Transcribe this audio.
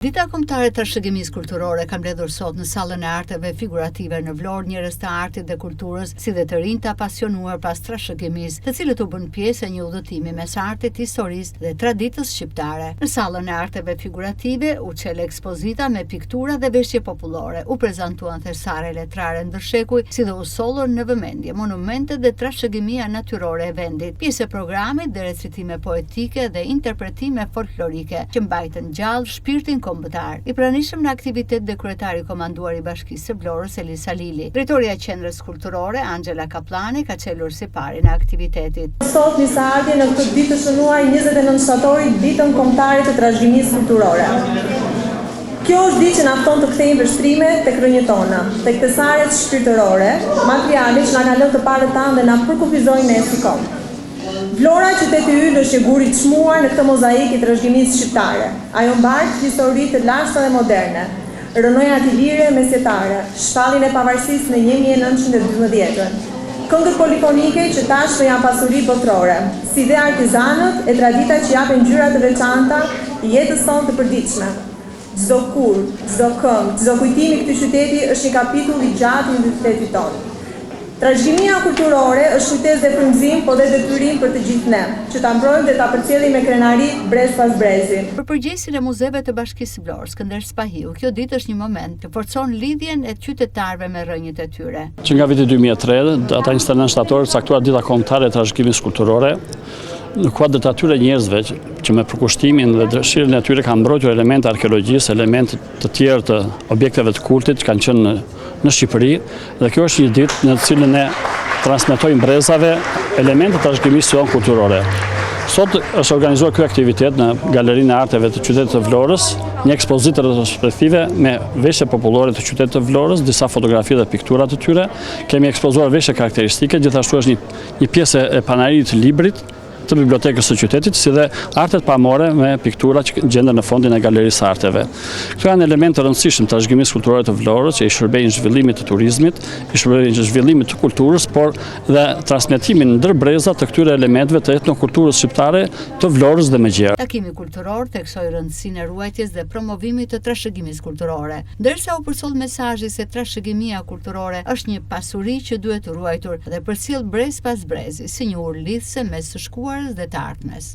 Dita kombëtare e trashëgimisë kulturore ka mbledhur sot në Sallën e Arteve Figurative në Vlorë njerëz të artit dhe kulturës, si dhe të rinj të apasionuar pas trashëgimisë, të cilët u bën pjesë e një udhëtimi mes artit, historisë dhe traditës shqiptare. Në Sallën e Arteve Figurative u çel ekspozita me piktura dhe veshje popullore, u prezantuan thersare letrare ndërshekuj, si dhe u sollën në vëmendje monumentet dhe trashëgimia natyrore e vendit. Pjesë e programit dhe recitime poetike dhe interpretime folklorike që mbajtën gjallë shpirtin kombëtar. I pranishëm në aktivitet dhe kryetari komanduar i Bashkisë së Vlorës Elisa Lili. Drejtoria e Qendrës Kulturore Angela Kaplani ka çelur si pari në aktivitetit. Sot nisa ardhje në këtë ditë të shënuar 29 shtatori, ditën kombëtare të trashëgimisë kulturore. Kjo është ditë që na fton të kthejmë vështrime tek rrënjët tona, tek thesaret shpirtërore, materiale që na kanë lënë të parët tanë dhe na përkufizojnë ne si kombë. Vlora, qyteti ynë, është e gurit çmuar në këtë mozaik i trashëgimisë shqiptare. Ajo mbart histori të lashta dhe moderne, rënojat i lire mesjetare, shpallin e pavarësisë në 1912-ën, këngët polifonike që tashmë janë pasuri botërore, si dhe artizanët e tradita që japin ngjyra të veçanta jetës sonë të përditshme. Çdo kur, çdo këngë, çdo kujtim i këtij qyteti është një kapitull i gjatë i identitetit tonë. Trashëgimia kulturore është kujtesë dhe frymëzim, po dhe detyrim për të gjithë ne, që ta mbrojmë dhe ta përcjellim me krenari brez pas brezi. Për përgjegjësin e muzeve të Bashkisë së Vlorës, Skënder Spahiu, kjo ditë është një moment që forcon lidhjen e qytetarëve me rrënjët e tyre. Që nga viti 2003, data 29 shtator, caktuar dita kombëtare e trashëgimisë kulturore, në kuadër të atyre njerëzve që me përkushtimin dhe dëshirën e tyre kanë mbrojtur elemente arkeologjisë, elemente të tjerë të objekteve të kultit që kanë qenë në Shqipëri, dhe kjo është një ditë në të cilën ne transmetojmë brezave elemente të trashëgimisë tonë kulturore. Sot është organizuar ky aktivitet në Galerinë e Arteve të qytetit të Vlorës, një ekspozitë retrospektive me veshje popullore të qytetit të Vlorës, disa fotografi dhe piktura të tyre. Kemi ekspozuar veshje karakteristike, gjithashtu është një pjesë e panarit të librit të bibliotekës së qytetit, si dhe artet pamore me piktura që gjenden në fondin e Galerisë Arteve. Këto janë elemente të rëndësishëm të trashëgimisë kulturore të Vlorës, që i shërbejnë zhvillimit të turizmit, i shërbejnë zhvillimit të kulturës, por dhe transmetimin ndër breza të këtyre elementeve të etnokulturës shqiptare të Vlorës dhe Megjera. Takimi kulturor theksoi rëndësinë e ruajtjes dhe promovimit të trashëgimisë kulturore, ndërsa u përsoll mesazhi se trashëgimia kulturore është një pasuri që duhet ruajtur dhe përcjell brez pas brezi, si një urë lidhse mes së shkuarës dhe të ardhmes.